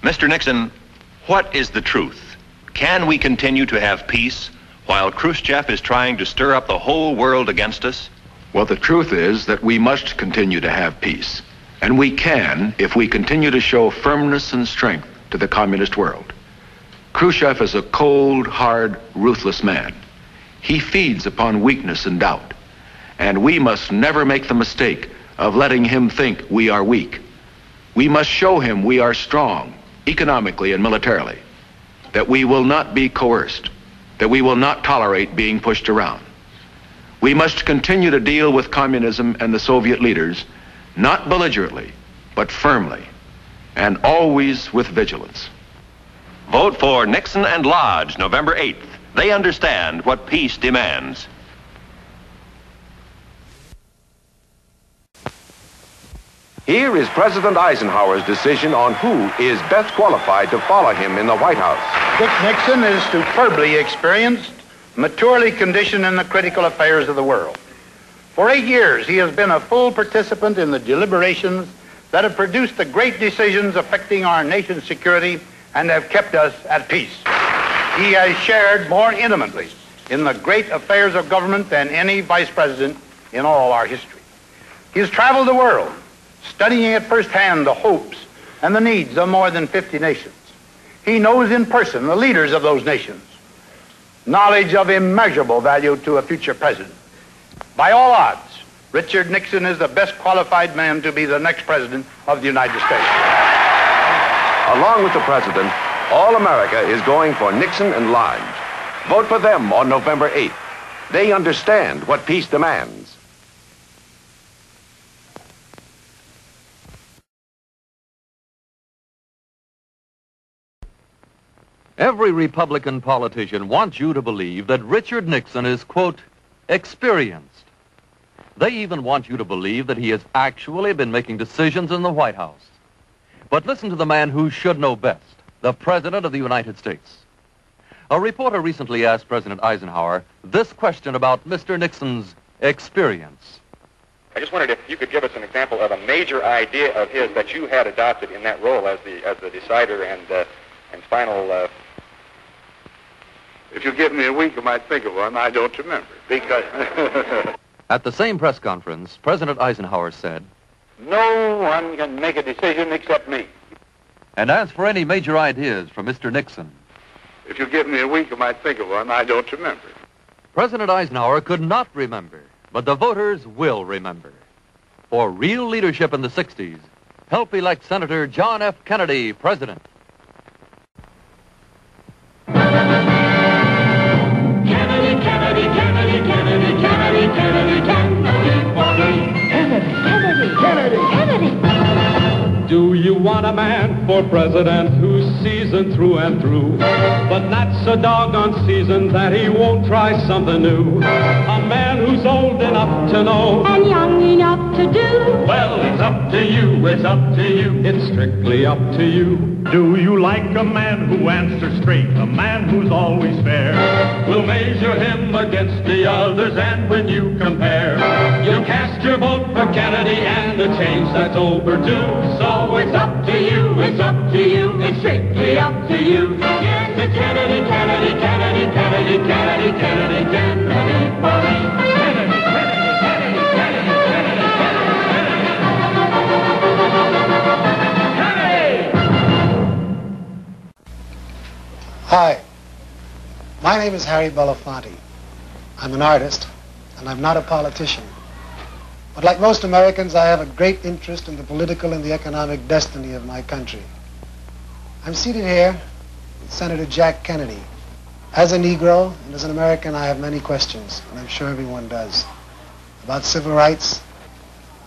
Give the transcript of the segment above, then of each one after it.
Mr. Nixon, what is the truth? Can we continue to have peace while Khrushchev is trying to stir up the whole world against us? Well, the truth is that we must continue to have peace. And we can if we continue to show firmness and strength to the communist world. Khrushchev is a cold, hard, ruthless man. He feeds upon weakness and doubt. And we must never make the mistake of letting him think we are weak. We must show him we are strong, economically and militarily, that we will not be coerced, that we will not tolerate being pushed around. We must continue to deal with communism and the Soviet leaders, not belligerently, but firmly, and always with vigilance. Vote for Nixon and Lodge, November 8th. They understand what peace demands. Here is President Eisenhower's decision on who is best qualified to follow him in the White House. Dick Nixon is superbly experienced, maturely conditioned in the critical affairs of the world. For 8 years, he has been a full participant in the deliberations that have produced the great decisions affecting our nation's security and have kept us at peace. He has shared more intimately in the great affairs of government than any vice president in all our history. He has traveled the world, studying at firsthand the hopes and the needs of more than 50 nations. He knows in person the leaders of those nations, knowledge of immeasurable value to a future president. By all odds, Richard Nixon is the best qualified man to be the next president of the United States. Along with the president, all America is going for Nixon and Lodge. Vote for them on November 8th. They understand what peace demands. Every Republican politician wants you to believe that Richard Nixon is, quote, experienced. They even want you to believe that he has actually been making decisions in the White House. But listen to the man who should know best, the President of the United States. A reporter recently asked President Eisenhower this question about Mr. Nixon's experience. I just wondered if you could give us an example of a major idea of his that you had adopted in that role as the decider and final. If you give me a week, I might think of one. I don't remember. Because At the same press conference, President Eisenhower said, no one can make a decision except me. and as for any major ideas from Mr. Nixon, If you give me a week, I might think of one. I don't remember. President Eisenhower could not remember, but the voters will remember. For real leadership in the 60s, help elect Senator John F. Kennedy president. Kennedy, Kennedy, Kennedy, Kennedy, Kennedy, Kennedy, Kennedy, Kennedy, Kennedy, Kennedy. Do you want a man for president who's seasoned through and through, but not so doggone seasoned that he won't try something new? A man who's old enough to know And young enough to do. well, it's up to you, it's up to you, it's strictly up to you. Do you like a man who answers straight, a man who's always fair? We'll measure him against the others, and when you compare, you'll cast your vote for Kennedy and the change that's overdue. So it's up to you, it's up to you, it's strictly up to you. Yes, it's Kennedy, Kennedy, Kennedy, Kennedy, Kennedy, Kennedy, Kennedy for me. Kennedy, Kennedy, Kennedy, Kennedy, Kennedy, Hi, my name is Harry Belafonte. I'm an artist, and I'm not a politician. But like most Americans, I have a great interest in the political and the economic destiny of my country. I'm seated here with Senator Jack Kennedy. As a Negro and as an American, I have many questions, and I'm sure everyone does, about civil rights,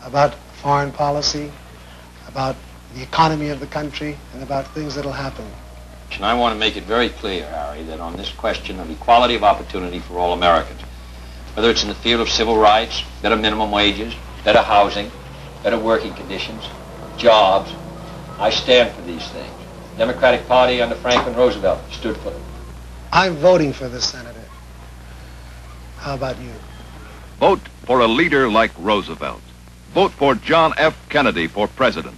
about foreign policy, about the economy of the country, and about things that'll happen. And I want to make it very clear, Harry, that on this question of equality of opportunity for all Americans, whether it's in the field of civil rights, better minimum wages, better housing, better working conditions, jobs, I stand for these things. The Democratic Party under Franklin Roosevelt stood for them. I'm voting for this, Senator. How about you? Vote for a leader like Roosevelt. Vote for John F. Kennedy for president.